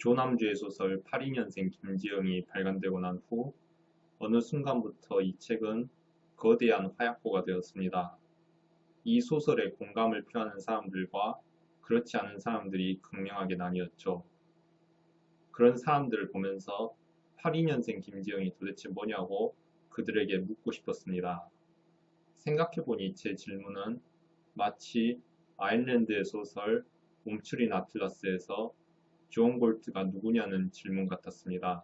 조남주의 소설 82년생 김지영이 발간되고 난 후 어느 순간부터 이 책은 거대한 화약고가 되었습니다. 이 소설에 공감을 표하는 사람들과 그렇지 않은 사람들이 극명하게 나뉘었죠. 그런 사람들을 보면서 82년생 김지영이 도대체 뭐냐고 그들에게 묻고 싶었습니다. 생각해보니 제 질문은 마치 아일랜드의 소설 움츠린 아틀라스에서 존 골트가 누구냐는 질문 같았습니다.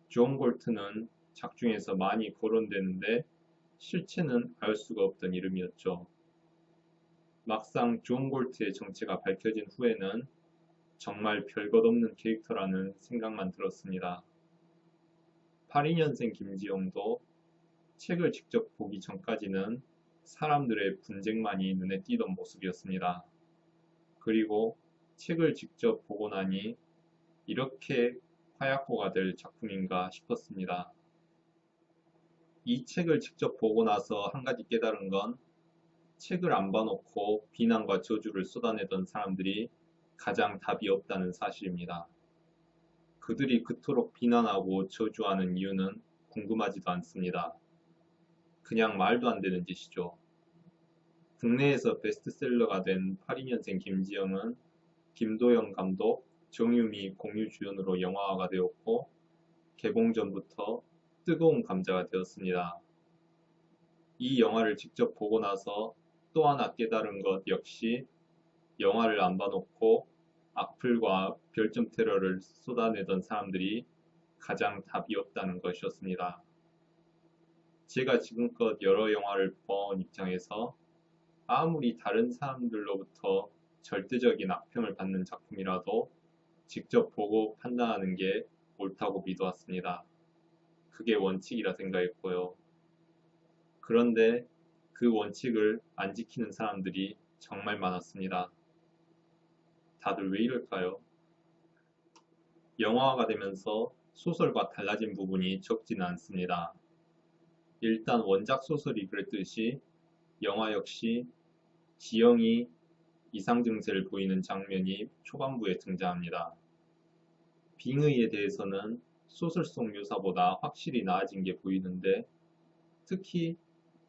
존 골트는 작중에서 많이 거론되는데 실체는 알 수가 없던 이름이었죠. 막상 존 골트의 정체가 밝혀진 후에는 정말 별것 없는 캐릭터라는 생각만 들었습니다. 82년생 김지영도 책을 직접 보기 전까지는 사람들의 분쟁만이 눈에 띄던 모습이었습니다. 그리고 책을 직접 보고 나니 이렇게 화약고가 될 작품인가 싶었습니다. 이 책을 직접 보고 나서 한 가지 깨달은 건 책을 안 봐놓고 비난과 저주를 쏟아내던 사람들이 가장 답이 없다는 사실입니다. 그들이 그토록 비난하고 저주하는 이유는 궁금하지도 않습니다. 그냥 말도 안 되는 짓이죠. 국내에서 베스트셀러가 된 82년생 김지영은 김도영 감독, 정유미 공유 주연으로 영화화가 되었고 개봉 전부터 뜨거운 감자가 되었습니다. 이 영화를 직접 보고 나서 또 하나 깨달은 것 역시 영화를 안 봐놓고 악플과 별점 테러를 쏟아내던 사람들이 가장 답이 없다는 것이었습니다. 제가 지금껏 여러 영화를 본 입장에서 아무리 다른 사람들로부터 절대적인 악평을 받는 작품이라도 직접 보고 판단하는 게 옳다고 믿어왔습니다. 그게 원칙이라 생각했고요. 그런데 그 원칙을 안 지키는 사람들이 정말 많았습니다. 다들 왜 이럴까요? 영화화가 되면서 소설과 달라진 부분이 적지는 않습니다. 일단 원작 소설이 그랬듯이 영화 역시 지영이 이상 증세를 보이는 장면이 초반부에 등장합니다. 빙의에 대해서는 소설 속 묘사보다 확실히 나아진 게 보이는데 특히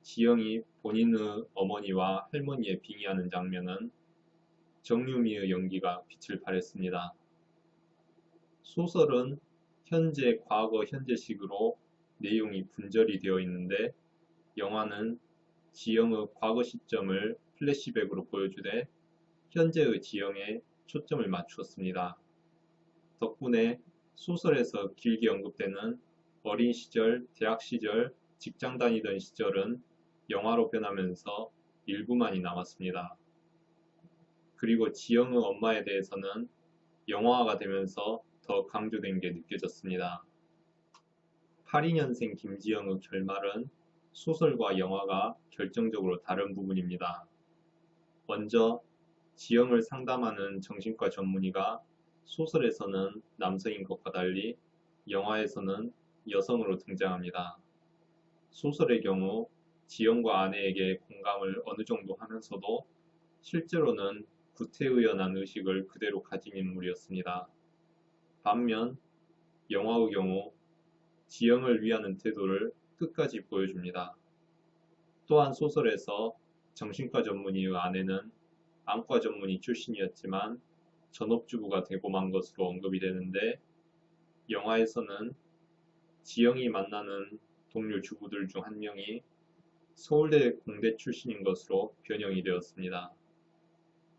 지영이 본인의 어머니와 할머니에 빙의하는 장면은 정유미의 연기가 빛을 발했습니다. 소설은 현재, 과거, 현재식으로 내용이 분절이 되어 있는데 영화는 지영의 과거 시점을 플래시백으로 보여주되 현재의 지영에 초점을 맞추었습니다. 덕분에 소설에서 길게 언급되는 어린 시절, 대학 시절, 직장 다니던 시절은 영화로 변하면서 일부만이 남았습니다. 그리고 지영의 엄마에 대해서는 영화화가 되면서 더 강조된 게 느껴졌습니다. 82년생 김지영의 결말은 소설과 영화가 결정적으로 다른 부분입니다. 먼저 지영을 상담하는 정신과 전문의가 소설에서는 남성인 것과 달리 영화에서는 여성으로 등장합니다. 소설의 경우 지영과 아내에게 공감을 어느 정도 하면서도 실제로는 구태의연한 의식을 그대로 가진 인물이었습니다. 반면 영화의 경우 지영을 위하는 태도를 끝까지 보여줍니다. 또한 소설에서 정신과 전문의의 아내는 안과 전문의 출신이었지만 전업주부가 되고 만 것으로 언급이 되는데 영화에서는 지영이 만나는 동료 주부들 중 한 명이 서울대 공대 출신인 것으로 변형이 되었습니다.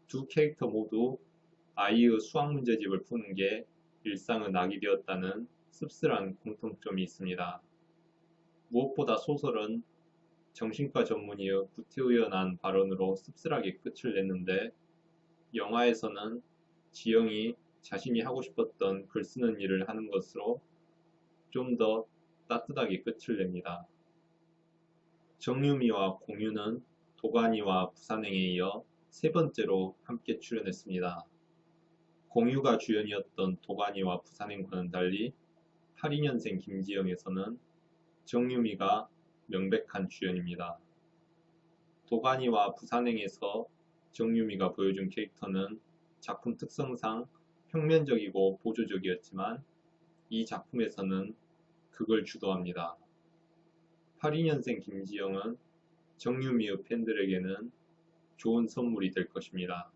두 캐릭터 모두 아이의 수학 문제집을 푸는 게 일상의 낙이 되었다는 씁쓸한 공통점이 있습니다. 무엇보다 소설은 정신과 전문의의 구태의연한 발언으로 씁쓸하게 끝을 냈는데 영화에서는 지영이 자신이 하고 싶었던 글 쓰는 일을 하는 것으로 좀 더 따뜻하게 끝을 냅니다. 정유미와 공유는 도가니와 부산행에 이어 세 번째로 함께 출연했습니다. 공유가 주연이었던 도가니와 부산행과는 달리 82년생 김지영에서는 정유미가 명백한 주연입니다. 도가니와 부산행에서 정유미가 보여준 캐릭터는 작품 특성상 평면적이고 보조적이었지만 이 작품에서는 그걸 주도합니다. 82년생 김지영은 정유미의 팬들에게는 좋은 선물이 될 것입니다.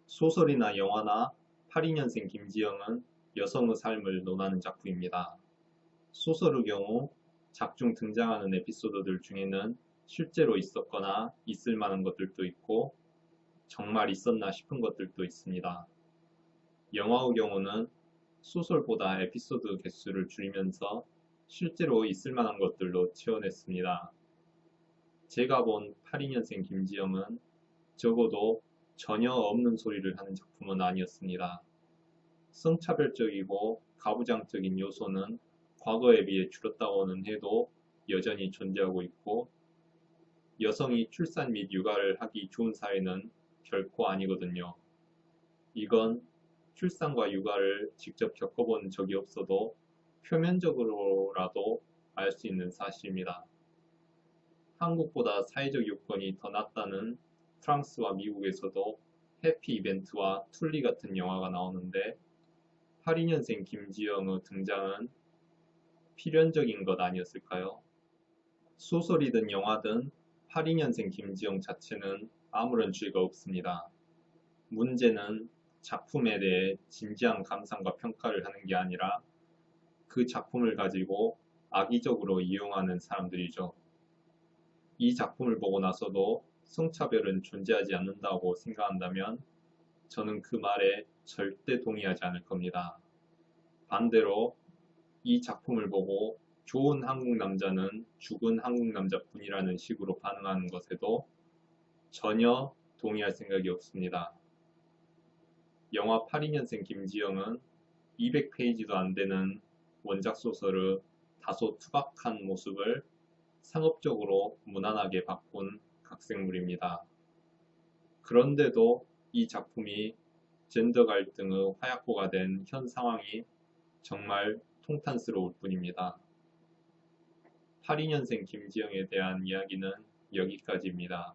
소설이나 영화나 82년생 김지영은 여성의 삶을 논하는 작품입니다. 소설의 경우 작중 등장하는 에피소드들 중에는 실제로 있었거나 있을 만한 것들도 있고 정말 있었나 싶은 것들도 있습니다. 영화의 경우는 소설보다 에피소드 개수를 줄이면서 실제로 있을 만한 것들로 채워냈습니다. 제가 본 82년생 김지영은 적어도 전혀 없는 소리를 하는 작품은 아니었습니다. 성차별적이고 가부장적인 요소는 과거에 비해 줄었다고는 해도 여전히 존재하고 있고 여성이 출산 및 육아를 하기 좋은 사회는 결코 아니거든요. 이건 출산과 육아를 직접 겪어본 적이 없어도 표면적으로라도 알 수 있는 사실입니다. 한국보다 사회적 요건이 더 낫다는 프랑스와 미국에서도 해피 이벤트와 툴리 같은 영화가 나오는데 82년생 김지영의 등장은 필연적인 것 아니었을까요? 소설이든 영화든 82년생 김지영 자체는 아무런 죄가 없습니다. 문제는 작품에 대해 진지한 감상과 평가를 하는 게 아니라 그 작품을 가지고 악의적으로 이용하는 사람들이죠. 이 작품을 보고 나서도 성차별은 존재하지 않는다고 생각한다면 저는 그 말에 절대 동의하지 않을 겁니다. 반대로 이 작품을 보고 좋은 한국 남자는 죽은 한국 남자뿐이라는 식으로 반응하는 것에도 전혀 동의할 생각이 없습니다. 영화 82년생 김지영은 200페이지도 안 되는 원작 소설의 다소 투박한 모습을 상업적으로 무난하게 바꾼 각색물입니다. 그런데도 이 작품이 젠더 갈등의 화약고가 된 현 상황이 정말 통탄스러울 뿐입니다. 82년생 김지영에 대한 이야기는 여기까지입니다.